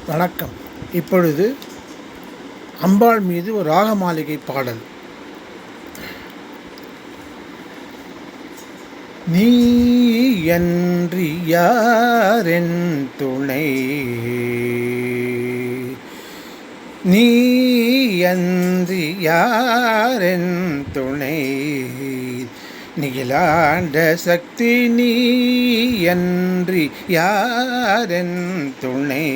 வணக்கம். இப்பொழுது அம்பாள் மீது ஒரு ராகமாளிகை பாடல். நீ அன்றி யாரென் துணை, நீ அன்றி யாரென் துணை, நிகிலாண்ட சக்தி நீ அன்றி யாரென் துணை,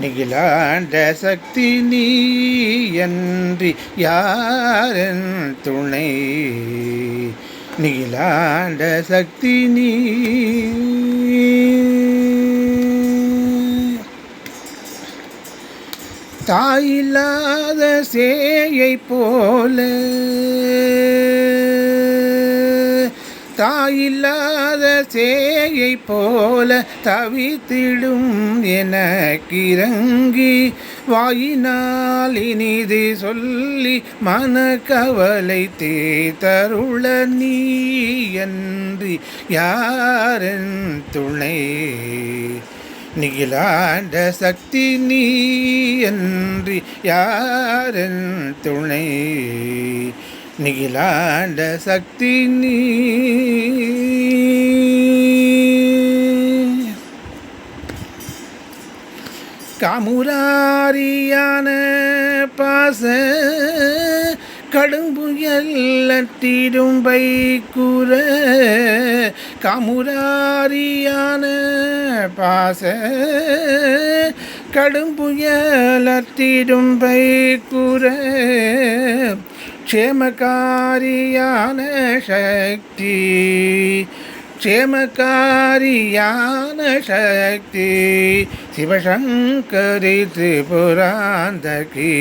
நிகிலாண்ட சக்தி நீ அன்றி யாரென் துணை, நிகிலாண்ட சக்தி நீ. தாயில்லாத சேயை போல, தாயில்லாத சேயை போல தவித்திடும் எனக்கிறங்கி, வாயினால் இனிது சொல்லி மனக்கவலை தேத்தருள நீ அன்றி யாரென் துணை, நிகிலாண்ட சக்தி நீ அன்றி யாரென் துணை, நிகிலாண்ட சக்தி நீ. காமுராரியான பாச கடும்புயல் அட்டிடும் பைக்குற, காமுராரியான பாச கடும்புயல் அட்டிடும் பைக்குற, க்ஷேமகாரியான சக்தி, க்ஷேமகாரியான சக்தி, சிவசங்கரி திரிபுராந்தகி,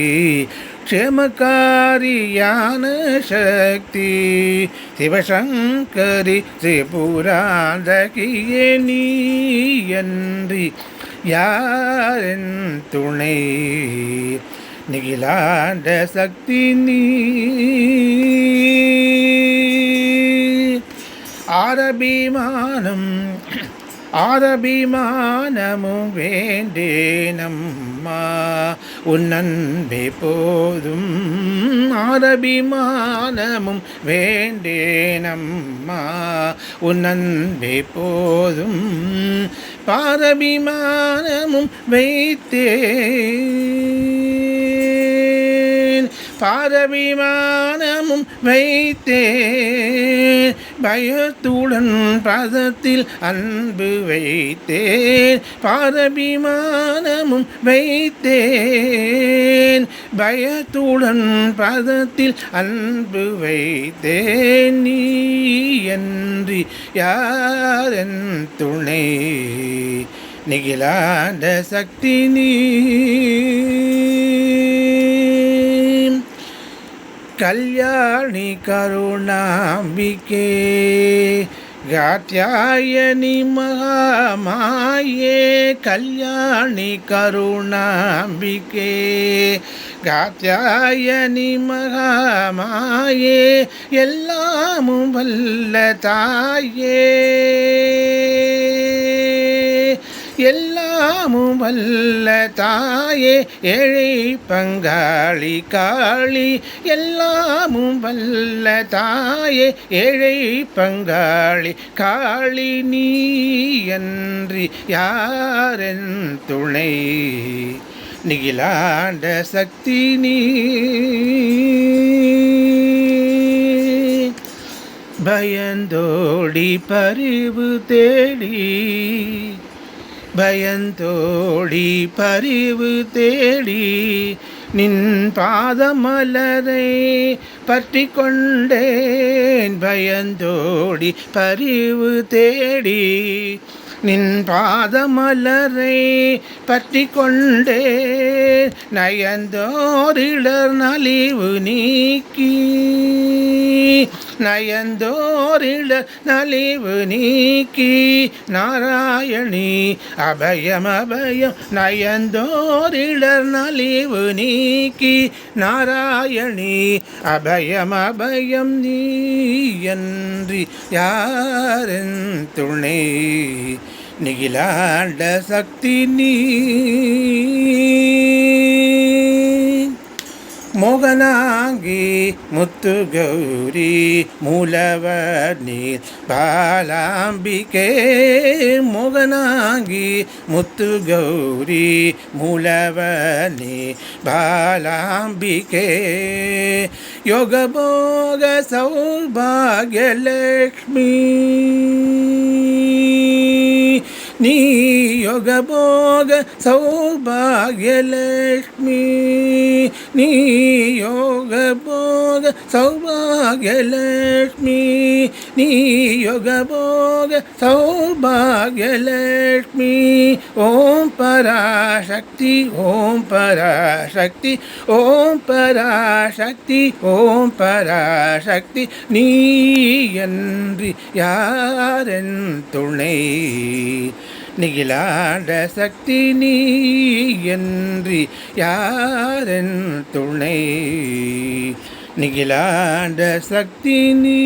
க்ஷேமகாரியான சக்தி, சிவசங்கரி திரிபுராந்தகியே நீ அன்றி யாரென் துணை, நிகிலாண்ட சக்தி நீ. ஆரபிமானம் ஆரபிமானமும் வேண்டேனம்மா உன்னன்பே போதும், ஆரபிமானமும் வேண்டேனம்மா உன்னன்பே போதும், பாரபிமானமும் வைத்தேன், பாரபிமானமும் வைத்தேன், பயத்துடன் பதத்தில் அன்பு வைத்தேன், பாரபிமானமும் வைத்தேன், பயத்துடன் பதத்தில் அன்பு வைத்தேன், நீ அன்றி யாரென் துணை, நிகிலாண்ட சக்தி நீ. கல்யாணி கருணாம்பிகே காத்யாயனி மகாமாயே, கல்யாணி கருணாம்பிகே காத்யாயனி மகாமாயே, எல்லாமும் வல்ல தாயே, எல்லாமும் வல்ல தாயே, ஏழை பங்காளி காளி, எல்லாமும் வல்ல தாயே, ஏழை பங்காளி காளி, நீ அன்றி யாரென் துணை, நிகிலாண்ட சக்தி நீ. பயந்தோடி பரிவு தேடி, பயந்தோடி பரிவு தேடி, நின் பாதமலரை பற்றி கொண்டேன், பயந்தோடி பரிவு தேடி, நின் பாதமலரை பற்றி கொண்டே, நயந்தோரிடர் நலிவு நீக்கி, நயந்தோரிடர் நலிவு நீக்கி, நாராயணி அபயம் அபயம், நயந்தோரிடர் நலிவு நீக்கி, நாராயணி அபயம் அபயம், நீ அன்றி யாரென் துணை, நிகிலாண்ட சக்தி நீ மோகனாங்கி முத்து கௌரி மூலவர் நீர் பாலாம்பிகே மோகனாங்கி முத்து கௌரி மூலவர் நீர் பாலாம்பிகே யோகபோக சௌபாகியலக்ஷ்மி நீ யோகபோக சௌபாகியலக்ஷ்மி நீ யோகபோக சௌபாகியலக்ஷ்மி நீ யோகபோக சௌபாகியலக்ஷ்மி ஓம் பராசக்தி ஓம் பராசக்தி ஓம் பராசக்தி ஓம் பராசக்தி நீ அன்றி யாரென் துணை நிகிலாண்ட சக்தி நீ அன்றி யாரென் துணை நிகிலாண்ட சக்தி நீ